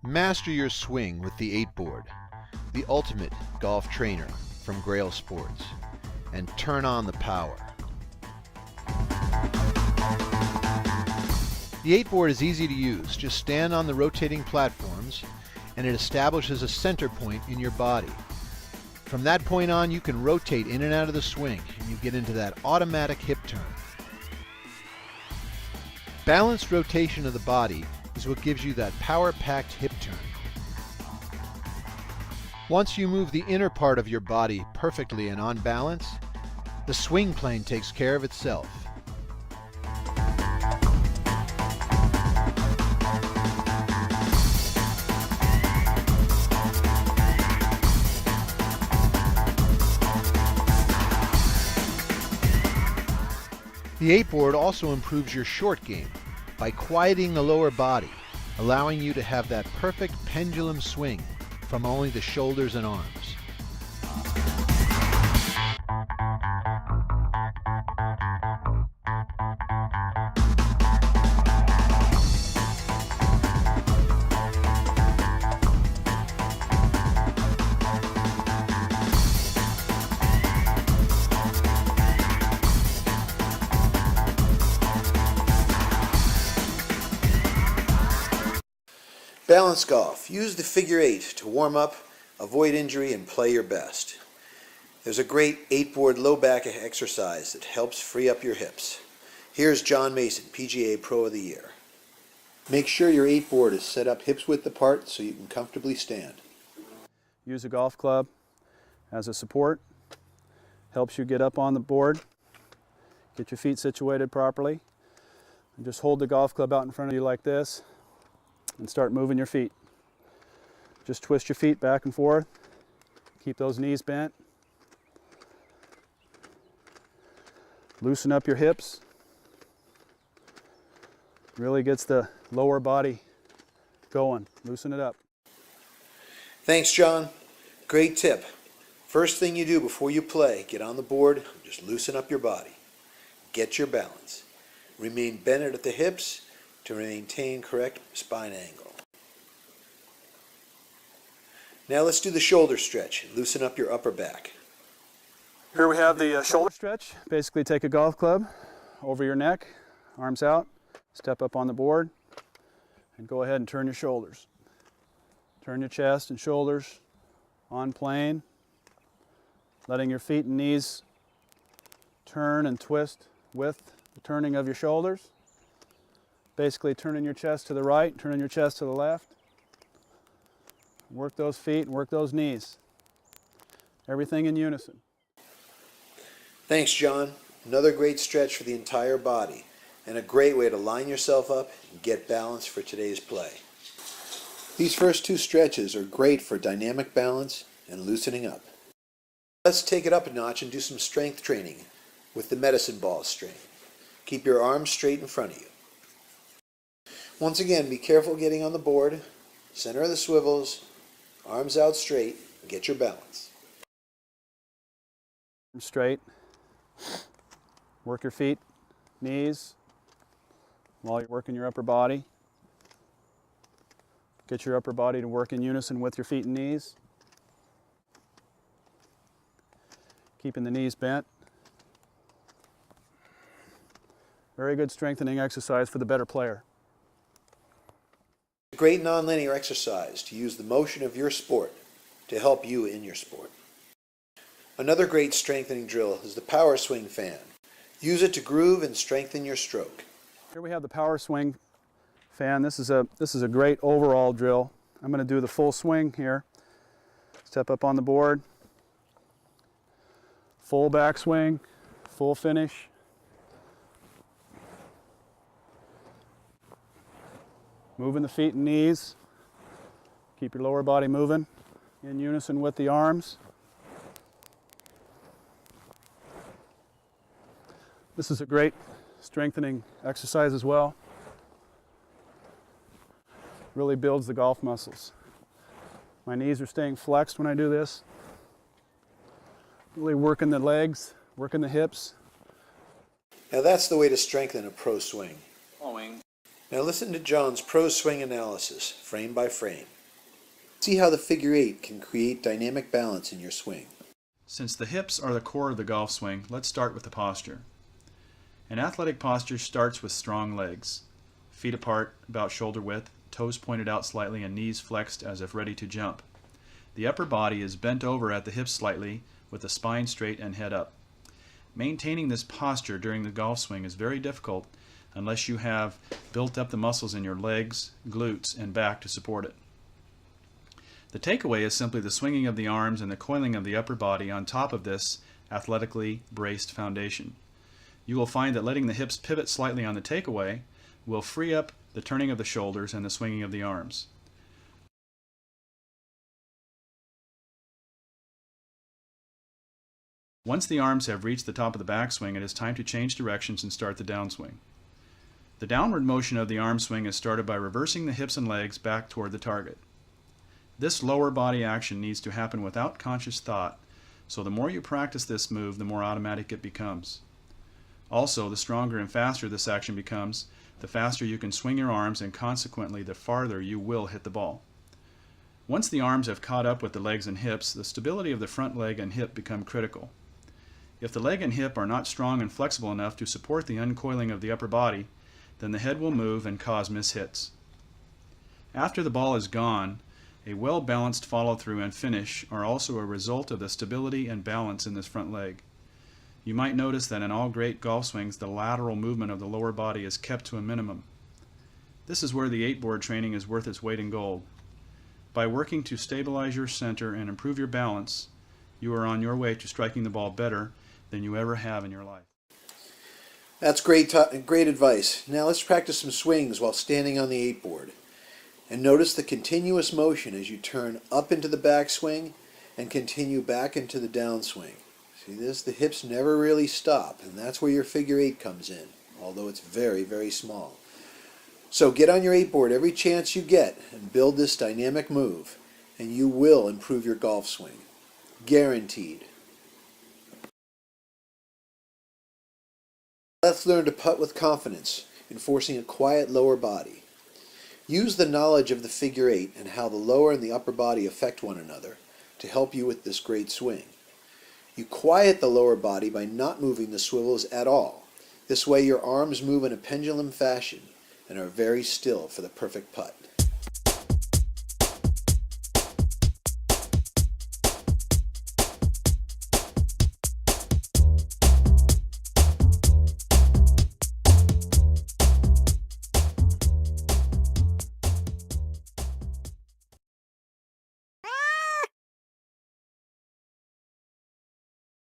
Master your swing with the 8-board, the ultimate golf trainer from Grail Sports, and turn on the power. The 8-board is easy to use. Just stand on the rotating platforms and it establishes a center point in your body. From that point on, you can rotate in and out of the swing and you get into that automatic hip turn. Balanced rotation of the body is what gives you that power-packed hip turn. Once you move the inner part of your body perfectly and on balance, the swing plane takes care of itself. The 8-board also improves your short game by quieting the lower body, allowing you to have that perfect pendulum swing from only the shoulders and arms. Balance golf. Use the figure 8 to warm up, avoid injury, and play your best. There's a great 8-board low back exercise that helps free up your hips. Here's John Mason, PGA Pro of the Year. Make sure your 8-board is set up hips width apart so you can comfortably stand. Use a golf club as a support. Helps you get up on the board, get your feet situated properly, and just hold the golf club out in front of you like this and start moving your feet. Just twist your feet back and forth. Keep those knees bent. Loosen up your hips. Really gets the lower body going. Loosen it up. Thanks, John. Great tip. First thing you do before you play, get on the board, just loosen up your body. Get your balance. Remain bent at the hips to maintain correct spine angle. Now let's do the shoulder stretch. Loosen up your upper back. Here we have the shoulder stretch. Basically take a golf club over your neck, arms out, step up on the board, and go ahead and turn your shoulders. Turn your chest and shoulders on plane, letting your feet and knees turn and twist with the turning of your shoulders. Basically turning your chest to the right, turning your chest to the left. Work those feet and work those knees. Everything in unison. Thanks, John. Another great stretch for the entire body and a great way to line yourself up and get balance for today's play. These first two stretches are great for dynamic balance and loosening up. Let's take it up a notch and do some strength training with the medicine ball string. Keep your arms straight in front of you. Once again, be careful getting on the board, center of the swivels, arms out straight, and get your balance. Straight. Work your feet, knees, while you're working your upper body. Get your upper body to work in unison with your feet and knees. Keeping the knees bent. Very good strengthening exercise for the better player. A great nonlinear exercise to use the motion of your sport to help you in your sport. Another great strengthening drill is the power swing fan. Use it to groove and strengthen your stroke. Here we have the power swing fan. This is a great overall drill. I'm going to do the full swing here. Step up on the board. Full backswing, full finish. Moving the feet and knees. Keep your lower body moving in unison with the arms. This is a great strengthening exercise as well. Really builds the golf muscles. My knees are staying flexed when I do this. Really working the legs, working the hips. Now that's the way to strengthen a pro swing. Now listen to John's pro swing analysis, frame by frame. See how the figure eight can create dynamic balance in your swing. Since the hips are the core of the golf swing, let's start with the posture. An athletic posture starts with strong legs. Feet apart, about shoulder width, toes pointed out slightly, and knees flexed as if ready to jump. The upper body is bent over at the hips slightly, with the spine straight and head up. Maintaining this posture during the golf swing is very difficult unless you have built up the muscles in your legs, glutes, and back to support it. The takeaway is simply the swinging of the arms and the coiling of the upper body on top of this athletically braced foundation. You will find that letting the hips pivot slightly on the takeaway will free up the turning of the shoulders and the swinging of the arms. Once the arms have reached the top of the backswing, it is time to change directions and start the downswing. The downward motion of the arm swing is started by reversing the hips and legs back toward the target. This lower body action needs to happen without conscious thought, so the more you practice this move, the more automatic it becomes. Also, the stronger and faster this action becomes, the faster you can swing your arms, and consequently the farther you will hit the ball. Once the arms have caught up with the legs and hips, the stability of the front leg and hip become critical. If the leg and hip are not strong and flexible enough to support the uncoiling of the upper body, then the head will move and cause mishits. After the ball is gone, a well-balanced follow-through and finish are also a result of the stability and balance in this front leg. You might notice that in all great golf swings, the lateral movement of the lower body is kept to a minimum. This is where the 8-board training is worth its weight in gold. By working to stabilize your center and improve your balance, you are on your way to striking the ball better than you ever have in your life. That's great advice. Now let's practice some swings while standing on the 8-board. And notice the continuous motion as you turn up into the backswing and continue back into the downswing. See this? The hips never really stop, and that's where your figure eight comes in, although it's very, very small. So get on your 8-board every chance you get and build this dynamic move, and you will improve your golf swing. Guaranteed. Let's learn to putt with confidence, enforcing a quiet lower body. Use the knowledge of the figure eight and how the lower and the upper body affect one another to help you with this great swing. You quiet the lower body by not moving the swivels at all. This way your arms move in a pendulum fashion and are very still for the perfect putt.